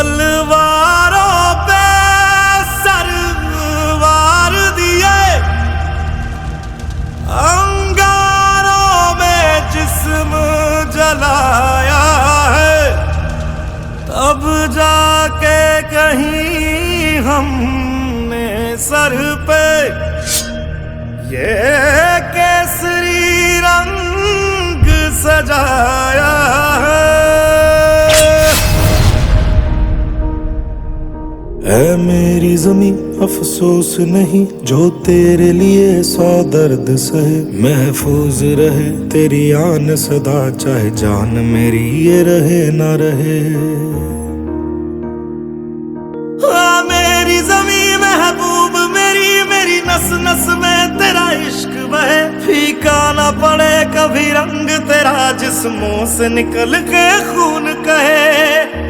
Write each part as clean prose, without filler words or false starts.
तलवारों पे सरवार दिए, अंगारों में जिस्म जलाया है, तब जाके कहीं हमने सर पे ये केसरी रंग सजाया है। ऐ मेरी ज़मीं अफसोस नहीं जो तेरे लिए 100 दर्द सहे, महफूज रहे तेरी आन सदा चाहे जान मेरी ये रहे ना रहे। हाँ मेरी ज़मीं महबूब मेरी, मेरी नस नस में तेरा इश्क बहे, फीका ना पड़े कभी रंग तेरा जिस्मों से निकल के खून कहे।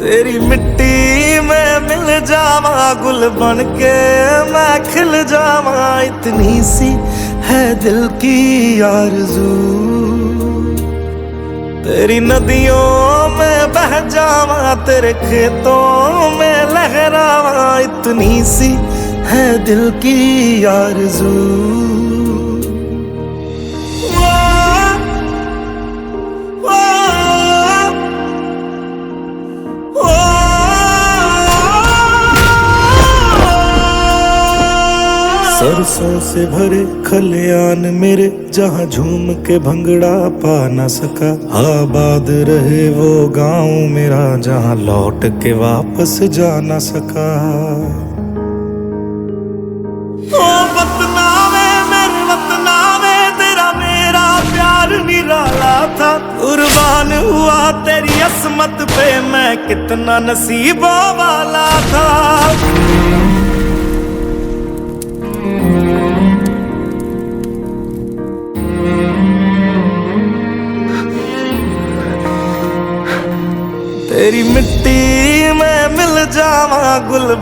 तेरी मिट्टी में मिल जावा गुल बन के मैं खिल जावा, इतनी सी है दिल की आरज़ू। तेरी नदियों में बह जावा तेरे खेतों में लहरावा, इतनी सी है दिल की आरज़ू। सरसों से भरे खलियान मेरे जहाँ झूम के भंगड़ा पा न सका, आबाद रहे वो गांव मेरा जहाँ लौट के वापस जा न सका। ओ वतना में मेरे वतना में तेरा मेरा प्यार निराला था, कुर्बान हुआ तेरी असमत पे मैं कितना नसीबों वाला था। तेरी मिट्टी में मिल जावा गुल